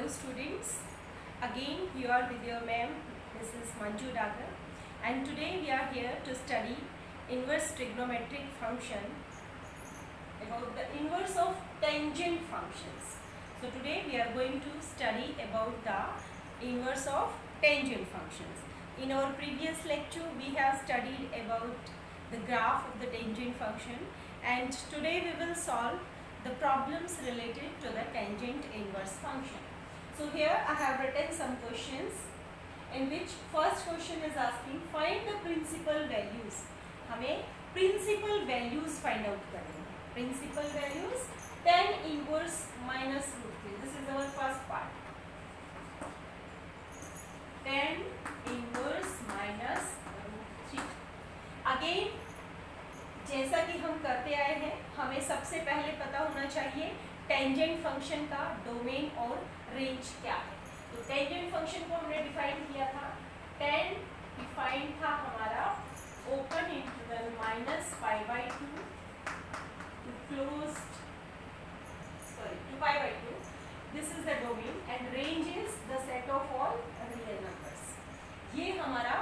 Hello students, again you are with your ma'am, Mrs. Manju Dagar, and today we are here to study inverse trigonometric function about the inverse of tangent functions. So today we are going to study about the inverse of tangent functions. In our previous lecture we have studied about the graph of the tangent function, and today we will solve the problems related to the tangent inverse function. So here I have written some questions in which first question is asking find the principal values. हमें principal values find out करनी है. Principal values tan inverse minus root 3. This is our first part. Tan inverse minus root 3. Again जैसा कि हम करते आए हैं, हमें सबसे पहले पता होना चाहिए टेंजेंट फंक्शन का डोमेन और रेंज क्या है. तो टेंजेंट फंक्शन को हमने डिफाइन किया था. टेन डिफाइन था हमारा open interval -π/2 to closed to π/2. This is the domain and range is the set of all real numbers. ये हमारा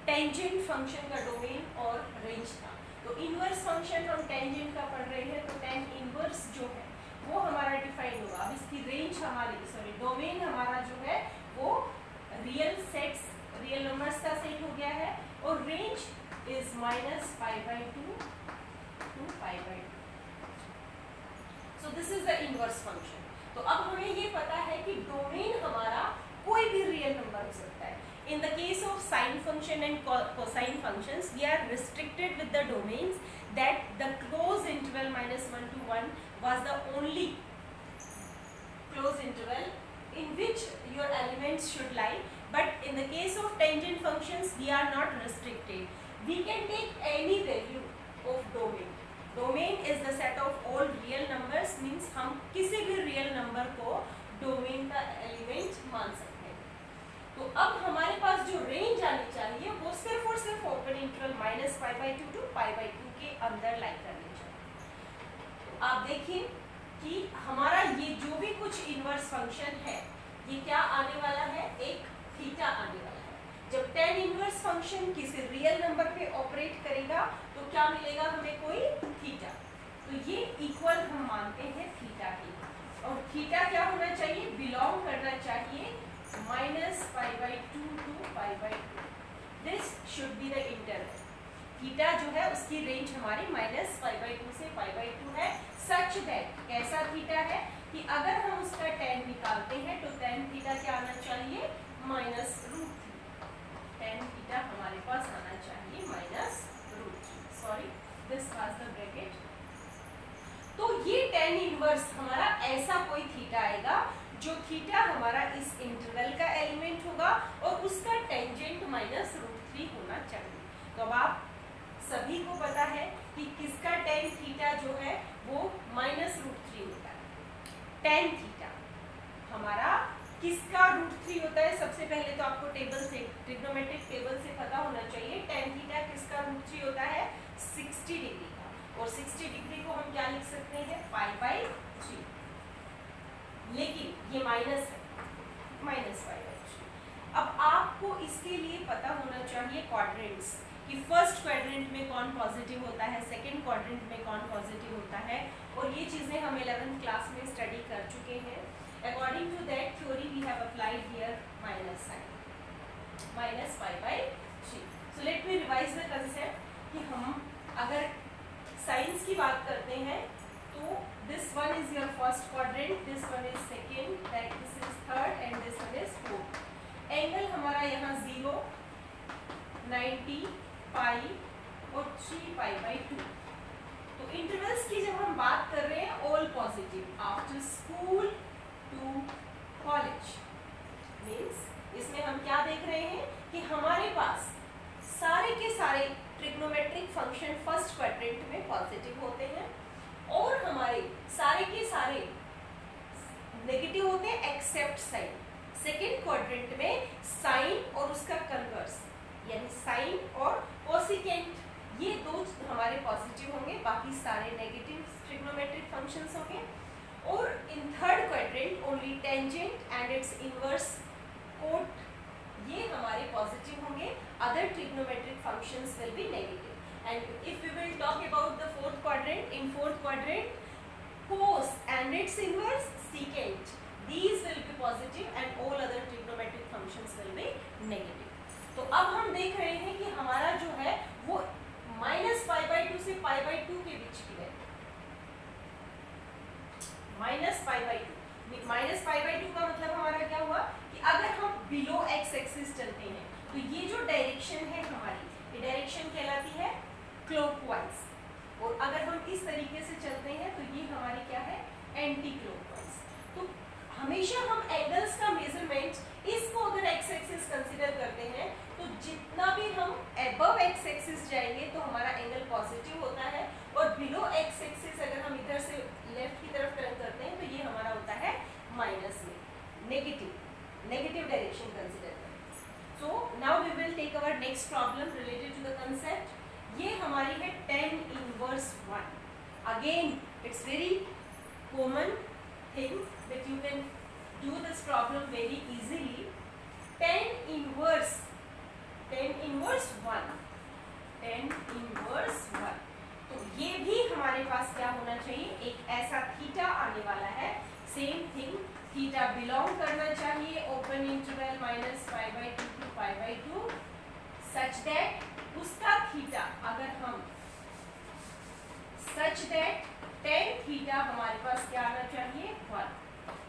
टेंजेंट फंक्शन का डोमेन और रेंज था. तो इनवर्स फंक्शन हम टेंजेंट का पढ़ रहे हैं, तो टेन इनवर्स जो है वो हमारा डिफाइन होगा. अब इसकी रेंज हमारी डोमेन हमारा जो है वो रियल सेट्स रियल नंबर्स का सेट हो गया है और range is -π/2 to π/2. So this is the inverse function. तो अब हमें ये पता है कि डोमेन हमारा कोई भी रियल नंबर हो सकता है. In the case of sine function and cosine functions, we are restricted with the domains that the closed interval -1 to 1 was the only closed interval in which your elements should lie. But in the case of tangent functions, we are not restricted. We can take any value of domain. Domain is the set of all real numbers, means हम किसी भी real number को domain का element मान सकते हैं. तो अब हमारे पास जो रेंज आनी चाहिए वो सिर्फ और सिर्फ ओपन इंटरवल -π/2 टू π/2 के अंदर लाई करनी चाहिए. तो आप देखिए कि हमारा ये जो भी कुछ इनवर्स फंक्शन है ये क्या आने वाला है, एक थीटा आने वाला है. जब टेन इनवर्स फंक्शन किसी रियल नंबर पे ऑपरेट करेगा तो क्या मिलेगा हमें, कोई थीटा. तो ये इक्वल हम मानते हैं थीटा की. और थीटा क्या होना चाहिए, बिलोंग करना चाहिए -π/2 to π/2. This should be the interval. Theta जो है उसकी रेंज हमारी -π/2 से π/2 है. सच दैट कैसा थीटा है कि अगर हम उसका tan निकालते हैं तो tan थीटा क्या आना चाहिए, -√3. tan थीटा हमारे पास आना चाहिए -√3. Sorry, this was the bracket. तो ये tan इनवर्स हमारा ऐसा कोई थीटा आएगा जो थीटा हमारा इस इंटरवल का एलिमेंट होगा और उसका टेंजेंट -√3 होना चाहिए. तो अब आप सभी को पता है कि किसका tan थीटा जो है वो -√3 होता है. tan थीटा हमारा किसका √3 होता है, सबसे पहले तो आपको टेबल से ट्रिग्नोमेट्रिक टेबल से पता होना चाहिए. tan थीटा किसका √3 होता है, 60 डिग्री का. और 60 डिग्री को हम क्या लिख सकते हैं, π/3. लेकिन ये माइनस है, -π/3. अब आपको इसके लिए पता होना चाहिए क्वाड्रेंट्स, कि फर्स्ट क्वाड्रेंट में कौन पॉजिटिव होता है, सेकंड क्वाड्रेंट में कौन पॉजिटिव होता है. और ये चीज़ें हम 11th क्लास में स्टडी कर चुके हैं. According to that theory we have applied here minus sine, -π/3. So let me revise the concept कि हम अगर साइंस की बात करते हैं तो this one is your first quadrant, this one is second, that this is third and this one is fourth. Angle हमारा यहाँ 0, 90, पाई और 3π/2. तो इंटरवल्स की जब हम बात कर रहे हैं all positive after school to college, means इसमें हम क्या देख रहे हैं कि हमारे पास सारे के सारे ट्रिग्नोमेट्रिक फंक्शन फर्स्ट क्वाड्रेंट में पॉजिटिव होते हैं और हमारे सारे के सारे नेगेटिव होते हैं एक्सेप्ट साइन. सेकेंड क्वाड्रेंट में साइन और उसका कन्वर्स यानी साइन और कोसिकेंट, ये दो हमारे पॉजिटिव होंगे, बाकी सारे नेगेटिव ट्रिग्नोमेट्रिक फंक्शंस होंगे. और in third quadrant only tan tangent and its inverse cot ये हमारे पॉजिटिव होंगे, other trigonometric functions will be negative. And if we will talk about the fourth quadrant, in fourth quadrant cos and its inverse secant, these will be positive and all other trigonometric functions will be negative। तो अब हम देख रहे हैं कि हमारा जो है वो -π/2 से π/2 के बीच की है। -π/2 -π/2 का मतलब हमारा क्या हुआ कि अगर हम बिलो x एक्सिस चलते हैं तो ये जो डायरेक्शन है हमारी, ये डायरेक्शन कहलाती है क्लॉकवाइज, और अगर हम इस तरीके से चलते हैं तो ये हमारी क्या है, एंटी क्लॉकवाइज। तो हमेशा हम एंगल्स का मेजरमेंट इसको अगर एक्स एक्सिस कंसीडर करते हैं तो जितना भी हम अबव एक्स एक्सिस जाएंगे तो हमारा एंगल पॉजिटिव होता है, और बिलो एक्स एक्सिस अगर हम इधर से लेफ्ट की तरफ टर्न करते हैं तो ये हमारा होता है माइनस में, नेगेटिव डायरेक्शन कंसीडर करें। So now we will take our next problem related to the concept. ये हमारी है tan inverse 1। Again it's very common thing that you can do this problem very easily. tan inverse 1, तो ये भी हमारे पास क्या होना चाहिए, एक ऐसा थीटा आने वाला है, सेम थिंग, थीटा बिलोंग करना चाहिए open interval -π/2 to π/2 such that उसका थीटा अगर हम सच दैट tan थीटा हमारे पास क्या आना चाहिए, 1,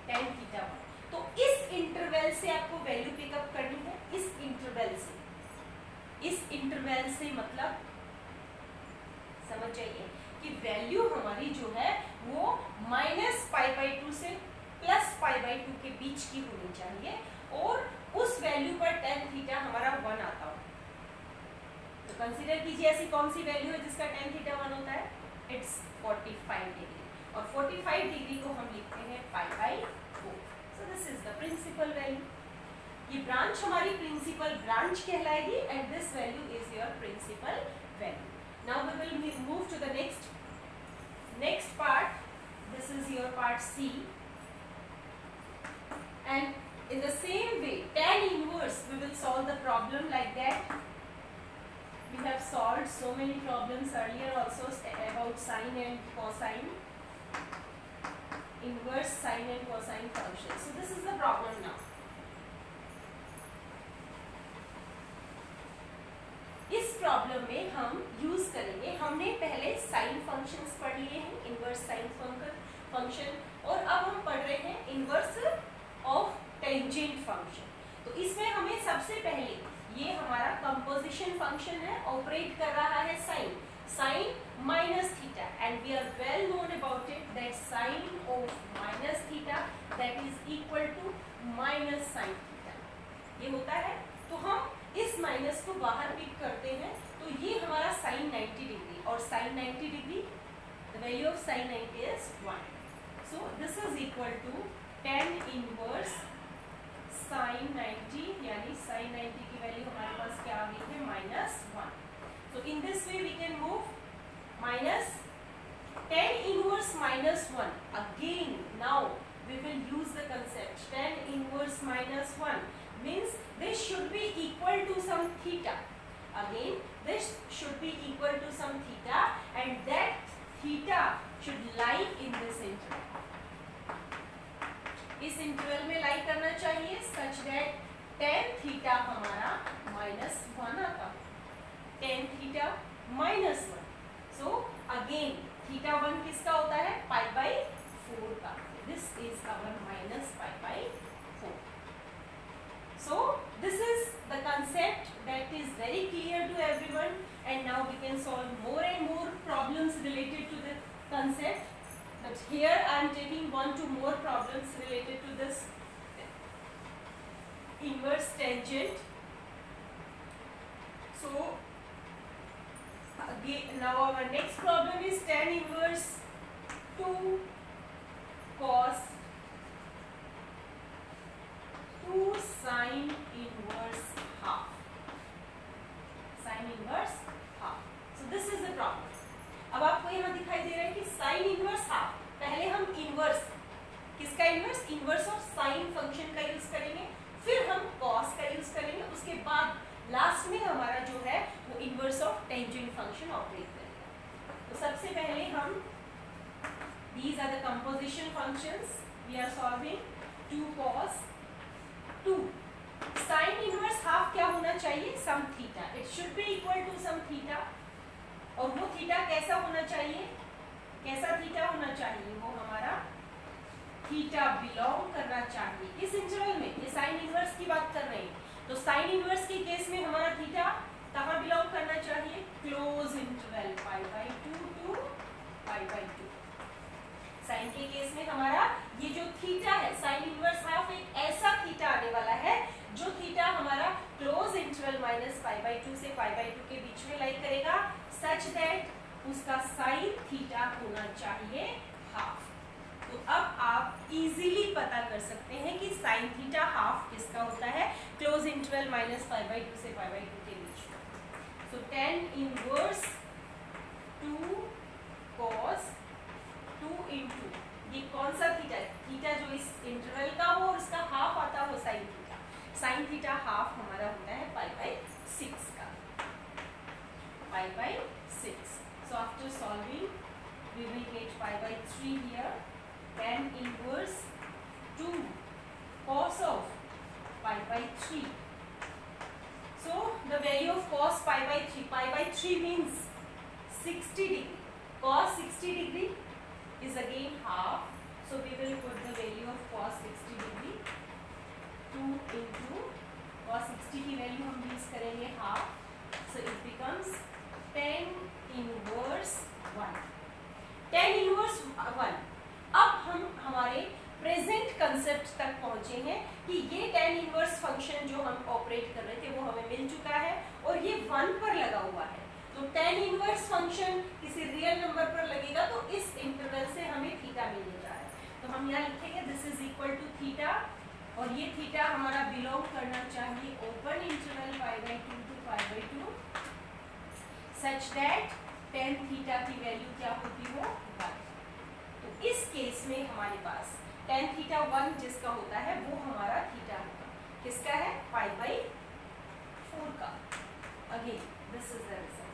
tan थीटा 1। तो इस इंटरवल से आपको वैल्यू पिकअप करनी है, इस इंटरवल से मतलब समझ जाइए कि वैल्यू हमारी जो है वो -π/2 से +π/2 के बीच की होनी चाहिए, और उस वैल्यू पर tan थीटा हमारा 1 आता हो। तो कंसीडर कीजिए ऐसी कौन सी वैल्यू है जिसका tan थीटा 1 होता है, इट्स 45 डिग्री, और 45 डिग्री को हम लिखते हैं π/4। So this is the principal value. ये ब्रांच हमारी प्रिंसिपल ब्रांच कहलाएगी, and this value is your principal value. Now we will move to the next part. This is your part C, and in the same way tan inverse we will solve the problem like that. We have solved so many problems earlier also about sine and cosine, inverse sine and cosine functions. So this is the problem now. इस problem में हम use करेंगे, हमने पहले sign functions पढ़ लिए हैं, inverse sine function, और अब हम पढ़ रहे हैं इनवर्स ऑफ टेंजेंट फंक्शन। तो इसमें हमें सबसे पहले ये हमारा कंपोजिशन फंक्शन है, ऑपरेट कर रहा है sine minus theta, and we are well known about it that sine of minus theta that is equal to minus sine theta, ये होता है। तो हम इस माइनस को बाहर पिक करते हैं, तो ये हमारा साइन 90 डिग्री, और sine 90 degree the value of sine 90 is 1। So this is equal to tan inverse sine 90, यानी साइन 90 की वैल्यू हमारे पास क्या आ गई है, -1। So in this way we can move minus tan inverse -1। Again now we will use the concept tan inverse -1 means this should be equal to some theta. Again this should be equal to some theta, and that theta should lie in this interval. इस interval में लाई करना चाहिए such that tan theta हमारा -1 आता, tan theta -1। So again theta 1 किसका होता है, π/4 का। This is our -π/4। So this is the concept that is very clear to everyone, and now we can solve more and more problems related to the concept. But here I am taking 1 to more problems related to this inverse tangent. So again, now our next problem is tan inverse 2 cos 2 sin inverse half. Sin inverse half. So this is the problem. अब आपको यहाँ दिखाई दे रहा है कि sin inverse half, पहले हम inverse किसका किसका inverse? Inverse of sine function का यूज करेंगे, फिर हम कॉस का यूज करेंगे, उसके बाद लास्ट में हमारा जो है वो inverse of tangent function operate करेगा। तो सबसे पहले हम these are the composition functions we are solving 2 cos 2 sin inverse half क्या होना चाहिए? Some theta, it should be equal to some theta, और वो थीटा कैसा होना चाहिए? कैसा थीटा होना चाहिए? वो हमारा थीटा बिलोंग करना चाहिए किस इंटरवल में? ये साइन इनवर्स की बात कर रहे हैं, तो साइन इनवर्स के केस में हमारा थीटा कहाँ बिलोंग करना चाहिए? Close interval π/2 to π/2। साइन के केस में हमारा ये जो थीटा है, साइन इनवर्स हाफ एक ऐसा थीटा आने वाला है जो थीटा हमारा क्लोज इंटरवल -π/2 से π/2 के बीच में लाई करेगा, सच दैट उसका साइन थीटा होना चाहिए हाफ। तो अब आप इजीली पता कर सकते हैं कि साइन थीटा हाफ किसका होता है? क्लोज इंटरवल -π/2 से π/2 के बीच में। सो tan इनवर्स 2 cos 2 इंटू ये कौन सा थीटा है? थीटा जो इस इंटरवल का हो और उसका हाफ आता हो sine theta. Sine theta half हमारा होता है π/6 का, π/6। So after solving we will get π/3 here, tan inverse 2 cos of π/3। so the value of cos π/3 means 60 degree, cos 60 degree is again half, so we will put the value of cos 60 degree 2 into cos 60 की value हम use करेंगे half, so it becomes tan inverse 1। tan inverse 1। अब हम हमारे present concept तक पहुंचे हैं कि ये tan इनवर्स फंक्शन जो हम ऑपरेट कर रहे थे वो हमें मिल चुका है और ये 1 पर लगा हुआ है। तो tan इनवर्स फंक्शन किसी रियल नंबर पर लगेगा तो इस इंटरवल से हमें थीटा मिलने जा रहा है, तो हम यहाँ लिखेंगे this is equal to theta, और ये थीटा हमारा बिलोंग करना चाहिए open interval π/2 to π/2 such that tan theta की वैल्यू क्या होती हो? 1। तो इस केस में हमारे पास tan थीटा 1 जिसका होता है वो हमारा थीटा होगा, किसका है? π/4 का। Again this is the result.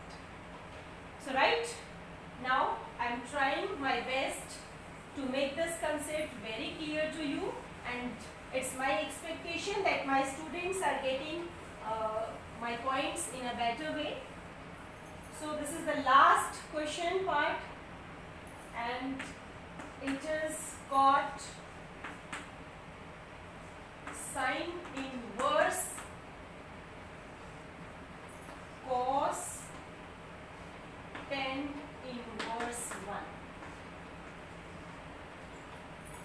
So right now I am trying my best to make this concept very clear to you, and it's my expectation that my students are getting my points in a better way. So this is the last question part, and it is got sin inverse cos tan inverse 1।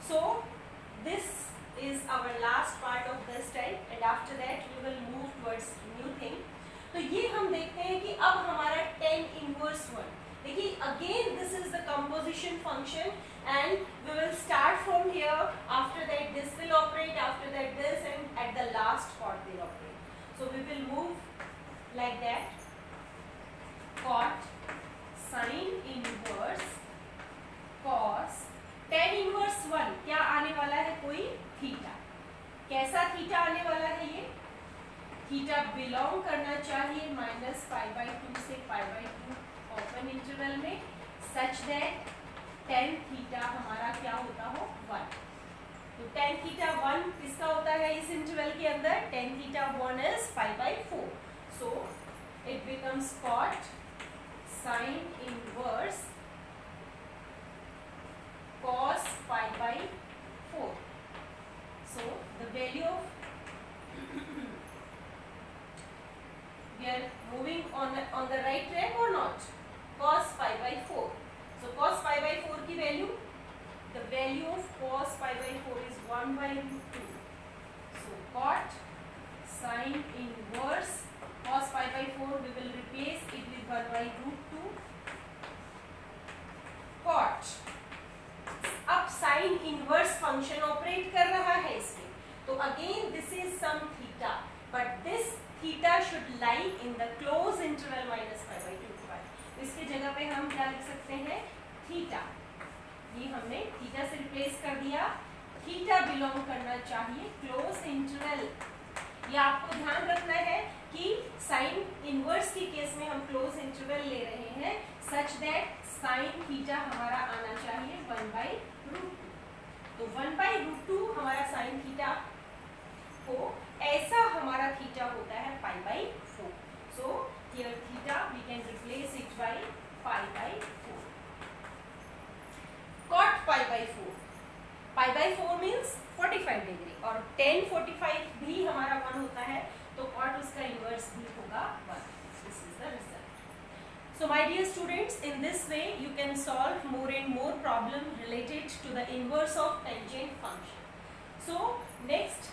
So this is our last part of this type, and after that we will move towards new thing। तो ये हम देखते हैं कि अब हमारा tan inverse 1, देखिए again this is the composition function and we will start from here, after that this will operate, after that this, and at the last part will operate। So we will move like that, cot sin inverse cos tan inverse 1 क्या आने वाला है? कोई theta. कैसा theta आने वाला है? ये थीटा बिलोंग करना चाहिए -π/2 से π/2 ओपन इंटरवल में, सच दैट tan थीटा हमारा क्या होता हो? 1। तो tan थीटा 1 किसका होता है इस इंटरवल के अंदर? tan theta 1 is π/4। so it becomes cot sin inverse cos π/4। so the value of we are moving on the right track or not? cos π/4। so cos π/4 की value, the value of cos π/4 is 1/√2। so cot sin inverse cos π/4 we will replace it with 1/√2 cot। अब sine inverse function operate कर रहा है इसमें, तो again this is some theta, but this theta should lie in the close interval -π/2 to π। इसके जगह पे हम क्या लिख सकते हैं? थीटा। ये हमने थीटा से रिप्लेस कर दिया, थीटा बिलोंग करना चाहिए क्लोज इंटरवल। ये आपको ध्यान रखना है कि साइन इनवर्स के केस में हम क्लोज इंटरवल ले रहे हैं सच दैट साइन थीटा हमारा आना चाहिए 1/√2। तो 1/√2 हमारा साइन थीटा हो, ऐसा हमारा थीटा होता है π/4। So here theta we can replace it by π/4। cot π/4, π/4 means 45 degree और tan 45 भी हमारा 1 होता है, तो cot उसका इनवर्स भी होगा 1। This is the result. So my dear students, in this way you can solve more and more problem related to the inverse of tangent function. So next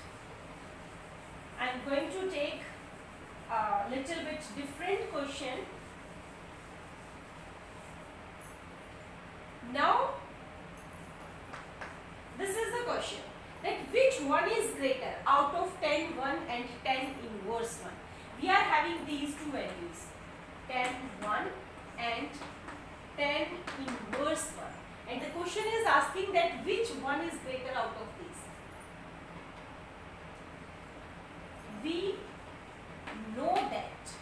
I am going to take a little bit different question. Now this is the question that which one is greater out of tan 1 and tan inverse 1. We are having these two values, tan 1 and tan inverse 1, and the question is asking that which one is greater out of these. We know that,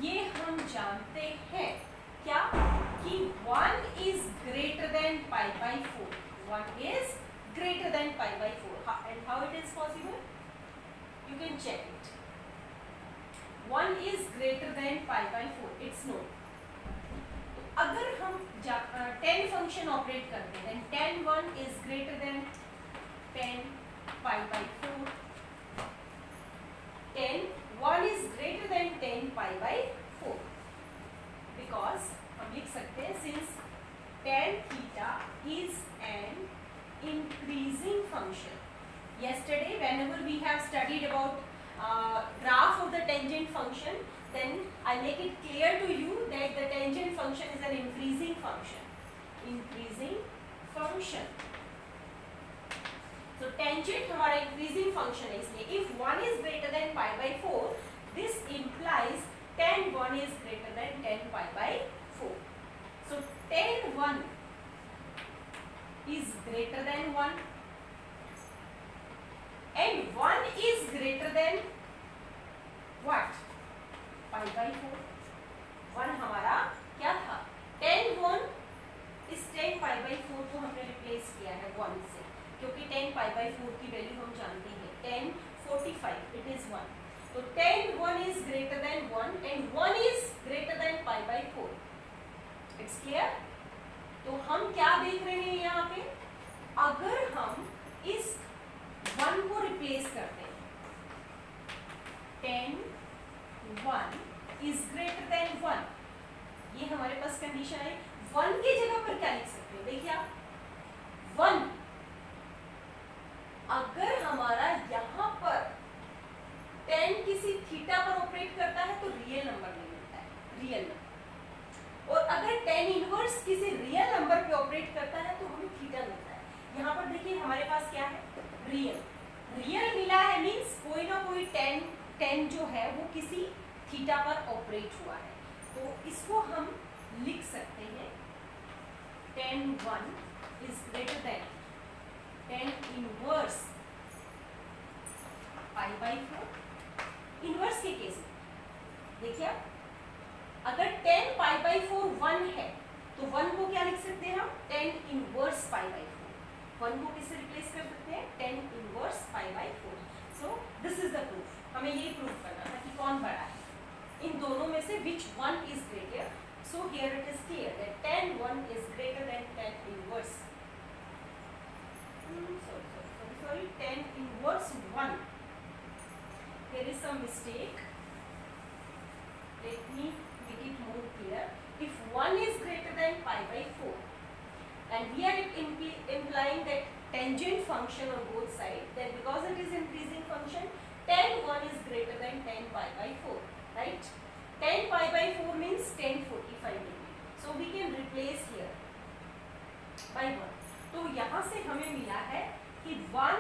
ये हम जानते हैं क्या कि 1 is greater than π/4. 1 is greater than π/4. And how it is possible? You can check it. 1 is greater than π/4. It's known. तो अगर हम tan function operate करते हैं, then tan 1 is greater than tan π/4. tan 1 is greater than tan π/4 because हम लिख सकते हैं since tan theta is an increasing function. Yesterday whenever we have studied about graph of the tangent function, then I make it clear to you that the tangent function is an increasing function. Increasing function. So tangent हमारा increasing function है, इसलिए if 1 is greater than π/4, this implies tan 1 is greater than tan π/4. So tan 1 is greater than 1 and 1 is greater than what? π/4. 1 हमारा क्या था? tan 1 इस tan π/4 को हमने replace किया है 1 से, क्योंकि tan π/4 की वैल्यू हम जानते हैं tan 45, it is 1. तो tan 1 is greater than 1 and 1 is greater than π/4. It's clear? तो हम क्या देख रहे हैं यहाँ पे? अगर हम इस 1 को रिप्लेस करते हैं, tan 1 is greater than 1, ये हमारे पास कंडीशन है। 1 की जगह पर क्या लिख सकते हैं? देखिए आप 1 अगर हमारा यहाँ पर tan किसी थीटा पर ऑपरेट करता है तो रियल नंबर नहीं मिलता है, रियल नंबर। और अगर tan इनवर्स किसी रियल नंबर पे ऑपरेट करता है तो हमें थीटा मिलता है। यहाँ पर देखिए हमारे पास क्या है? रियल। रियल मिला है मीन्स कोई ना कोई tan जो है वो किसी थीटा पर ऑपरेट हुआ है, तो इसको हम लिख सकते हैं tan 1 is greater than tan inverse π/4। Inverse के केस में देखिए आप, अगर tan π/4 1 है तो 1 को क्या लिख सकते हैं हम? tan inverse π/4। 1 को किससे रिप्लेस कर सकते हैं? tan inverse π/4। So this is the proof. हमें ये प्रूफ करना था कि कौन बड़ा है इन दोनों में से, which one is greater. So here it is clear that tan 1 is greater than tan inverse. Sorry, tan inverse 1. There is some mistake. Let me make it more clear. If 1 is greater than π/4 and we are implying that tangent function on both sides, then because it is increasing function, tan 1 is greater than tan π/4, right? tan π/4 means tan 45 degree. So we can replace here by 1. तो यहाँ से हमें मिला है कि 1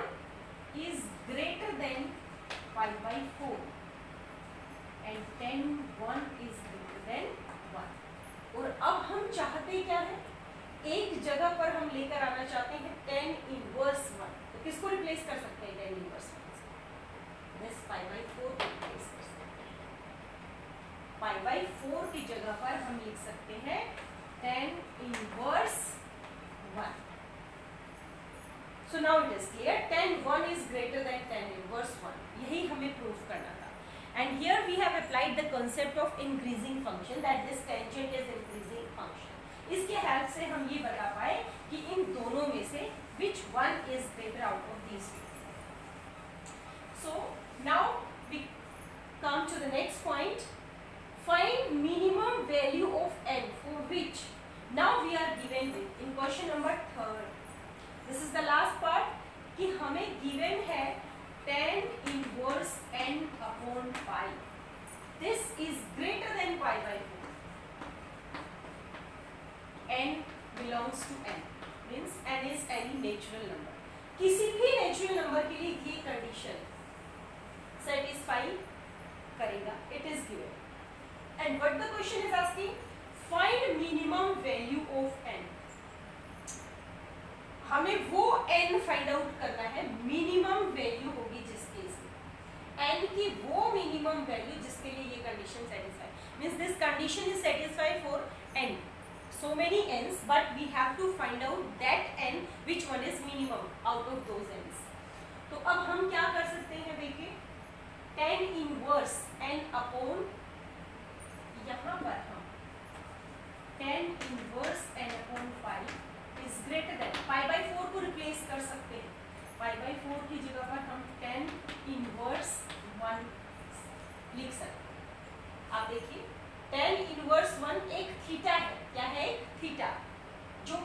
is greater than π/4 and tan 1 is greater than 1. और अब हम चाहते क्या है? एक जगह पर हम लेकर आना चाहते हैं रिप्लेस कर सकते हैं tan इनवर्स 1 से? दिस पाई बाई 4 को रिप्लेस कर सकते हैं. पाई बाई 4 की जगह पर हम लिख सकते हैं tan inverse 1. So now it is clear, tan 1 is greater than tan inverse 1. यही हमें प्रूफ करना था. And here we have applied the concept of increasing function, that this tangent is increasing function. इसके हेल्प से हम ये बता पाए कि इन दोनों में से which one is greater out of these two. So now we come to the next point. Find minimum value of n for which now we are given with in question number 3rd. This is the last part कि हमें given है tan inverse n upon pi. This is greater than pi by 4. n belongs to n means n is any natural number. किसी भी natural number के लिए ये condition satisfy करेगा. It is given. And what the question is asking? Find minimum value of n. हमें वो n find out करना है मिनिमम वैल्यू होगी जिस केस में n की वो मिनिमम वैल्यू जिसके लिए ये condition satisfy means this condition is satisfy for n so many n's but we have to find out that n which one is minimum out of those n's. तो अब हम क्या कर सकते हैं देखिए tan इनवर्स n अपॉन यहाँ पर हम tan inverse n upon pi is greater than pi by 4 को रिप्लेस कर सकते हैं. पाई बाई 4 की जगह पर हम tan इनवर्स 1 लिख सकते हैं. आप देखिए tan इनवर्स 1 एक थीटा है. क्या है? एक थीटा जो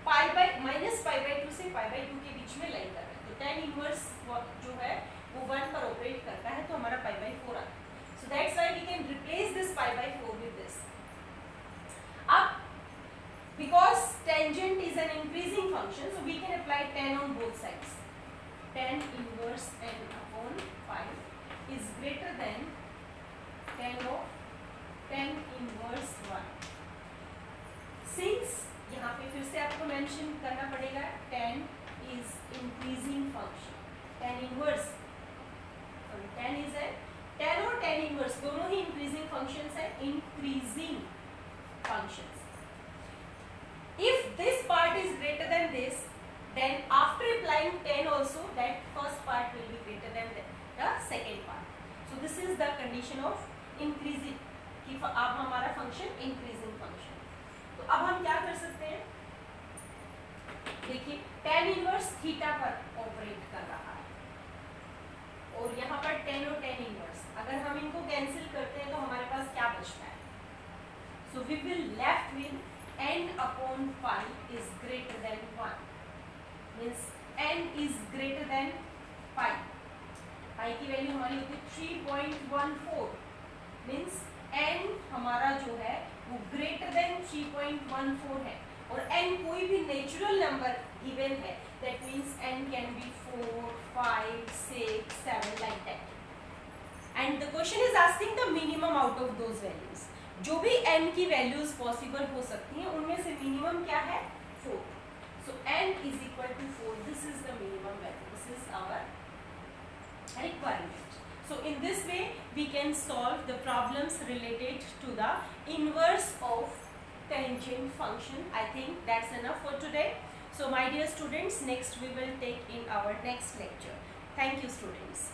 pi by minus pi by 2 से पाई बाई 2 के बीच में लाई कर रहा है. तो tan इनवर्स जो है वो 1 पर ऑपरेट करता है तो हमारा पाई बाई 4 आता है. So that's why we can replace this pi by 4 with this. अब because tangent is an increasing function, so we can apply tan on both sides. Tan inverse n upon pi is greater than tan of tan inverse 1. Since यहाँ पे फिर से आपको mention करना पड़ेगा tan is increasing function. Tan inverse sorry tan is a tan और tan inverse दोनों ही increasing functions है. Increasing functions. If this part is greater than this, then after applying tan also, that first part will be greater than the second part. So this is the condition of increasing कि अब हमारा function increasing function. तो अब हम क्या कर सकते हैं? देखिए tan इनवर्स थीटा पर ऑपरेट कर रहा है और यहाँ पर tan और tan इनवर्स अगर हम इनको कैंसिल करते हैं तो हमारे पास क्या बचता है? So we will left with n upon pi is greater than 1 means n is greater than pi. pi की वैल्यू हमारी होती है 3.14 means n हमारा जो है वो greater than 3.14 है और n कोई भी नेचुरल नंबर गिवन है that means n can be 4, 5, 6, 7 like that. And the question is asking the minimum out of those values. जो भी n की वैल्यूज पॉसिबल हो सकती हैं उनमें से मिनिमम क्या है? 4. So n is equal to 4. This is the minimum value. This is our requirement. So in this way we can solve the problems related to the inverse of tangent function. I think that's enough for today. So my dear students, next we will take in our next lecture. Thank you students.